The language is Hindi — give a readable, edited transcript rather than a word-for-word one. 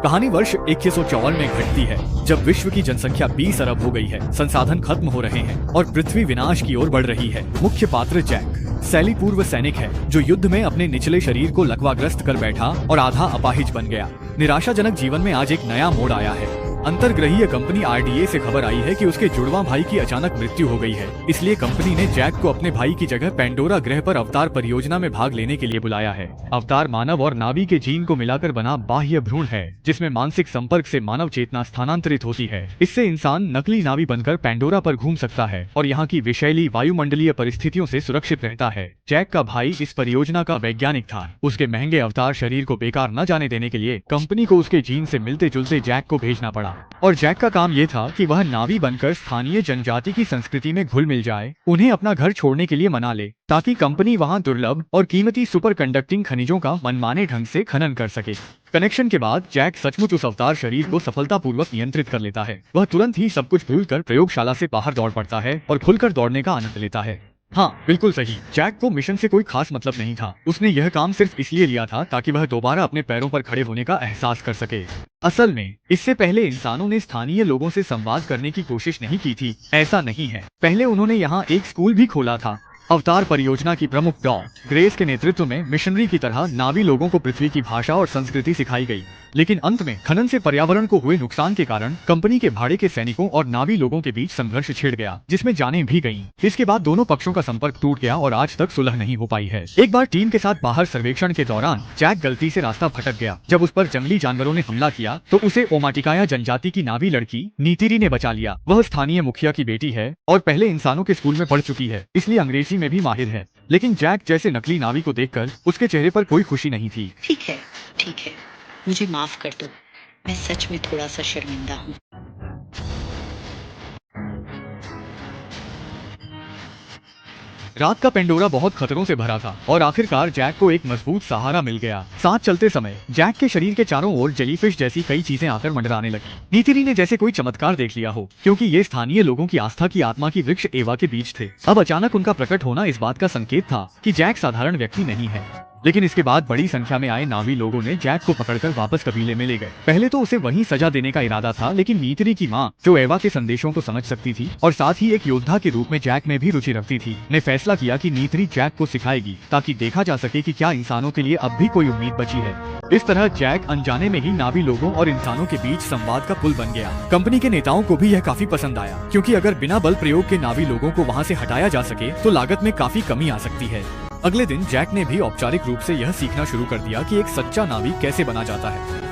कहानी वर्ष 2154 में घटती है, जब विश्व की जनसंख्या 20 अरब हो गई है, संसाधन खत्म हो रहे हैं और पृथ्वी विनाश की ओर बढ़ रही है। मुख्य पात्र जैक सैली पूर्व सैनिक है, जो युद्ध में अपने निचले शरीर को लकवाग्रस्त कर बैठा और आधा अपाहिज बन गया। निराशाजनक जीवन में आज एक नया मोड़ आया है। अंतरग्रहीय कंपनी RDA से खबर आई है कि उसके जुड़वा भाई की अचानक मृत्यु हो गई है। इसलिए कंपनी ने जैक को अपने भाई की जगह पेंडोरा ग्रह पर अवतार परियोजना में भाग लेने के लिए बुलाया है। अवतार मानव और नावी के जीन को मिलाकर बना बाह्य भ्रूण है, जिसमें मानसिक संपर्क से मानव चेतना स्थानांतरित होती है। इससे इंसान नकली नावी बनकर पेंडोरा पर घूम सकता है और यहाँ की विषैली वायुमंडलीय परिस्थितियों से सुरक्षित रहता है। जैक का भाई इस परियोजना का वैज्ञानिक था। उसके महंगे अवतार शरीर को बेकार न जाने देने के लिए कंपनी को उसके जीन से मिलते जुलते जैक को भेजना पड़ा। और जैक का काम ये था कि वह नावी बनकर स्थानीय जनजाति की संस्कृति में घुल मिल जाए, उन्हें अपना घर छोड़ने के लिए मना ले, ताकि कंपनी वहां दुर्लभ और कीमती सुपर कंडक्टिंग खनिजों का मनमाने ढंग से खनन कर सके। कनेक्शन के बाद जैक सचमुच उस अवतार शरीर को सफलतापूर्वक नियंत्रित कर लेता है। वह तुरंत ही सब कुछ भूलकर प्रयोगशाला से बाहर दौड़ पड़ता है और खुलकर दौड़ने का आनंद लेता है। हाँ, बिल्कुल सही। जैक को मिशन से कोई खास मतलब नहीं था। उसने यह काम सिर्फ इसलिए लिया था ताकि वह दोबारा अपने पैरों पर खड़े होने का एहसास कर सके। असल में इससे पहले इंसानों ने स्थानीय लोगों से संवाद करने की कोशिश नहीं की थी, ऐसा नहीं है। पहले उन्होंने यहाँ एक स्कूल भी खोला था। अवतार परियोजना की प्रमुख डॉ ग्रेस के नेतृत्व में मिशनरी की तरह नावी लोगों को पृथ्वी की भाषा और संस्कृति सिखाई गई। लेकिन अंत में खनन से पर्यावरण को हुए नुकसान के कारण कंपनी के भाड़े के सैनिकों और नावी लोगों के बीच संघर्ष छिड़ गया, जिसमें जानें भी गईं। इसके बाद दोनों पक्षों का संपर्क टूट गया और आज तक सुलह नहीं हो पाई है। एक बार टीम के साथ बाहर सर्वेक्षण के दौरान जैक गलती से रास्ता भटक गया। जब उस पर जंगली जानवरों ने हमला किया तो उसे ओमाटिकाया जनजाति की नावी लड़की नीतिरी ने बचा लिया। वह स्थानीय मुखिया की बेटी है और पहले इंसानों के स्कूल में पढ़ चुकी है, इसलिए अंग्रेजी में भी माहिर है। लेकिन जैक जैसे नकली नावी को देखकर उसके चेहरे पर कोई खुशी नहीं थी। ठीक है, मुझे माफ कर दो। मैं सच में थोड़ा सा शर्मिंदा हूँ। रात का पेंडोरा बहुत खतरों से भरा था और आखिरकार जैक को एक मजबूत सहारा मिल गया। साथ चलते समय जैक के शरीर के चारों ओर जेलीफिश जैसी कई चीजें आकर मंडराने लगी। नीतिरी ने जैसे कोई चमत्कार देख लिया हो, क्योंकि ये स्थानीय लोगों की आस्था की आत्मा की वृक्ष एवा के बीज थे। अब अचानक उनका प्रकट होना इस बात का संकेत था कि जैक साधारण व्यक्ति नहीं है। लेकिन इसके बाद बड़ी संख्या में आए नावी लोगों ने जैक को पकड़कर वापस कबीले में ले गए। पहले तो उसे वहीं सजा देने का इरादा था, लेकिन नीतिरी की मां, जो एवा के संदेशों को समझ सकती थी और साथ ही एक योद्धा के रूप में जैक में भी रुचि रखती थी, ने फैसला किया कि नीतिरी जैक को सिखाएगी, ताकि देखा जा सके कि क्या इंसानों के लिए अब भी कोई उम्मीद बची है। इस तरह जैक अनजाने में ही नावी लोगों और इंसानों के बीच संवाद का पुल बन गया। कंपनी के नेताओं को भी यह काफी पसंद आया, क्योंकि अगर बिना बल प्रयोग के नावी लोगों को वहाँ से हटाया जा सके तो लागत में काफी कमी आ सकती है। अगले दिन जैक ने भी औपचारिक रूप से यह सीखना शुरू कर दिया कि एक सच्चा नाविक कैसे बना जाता है।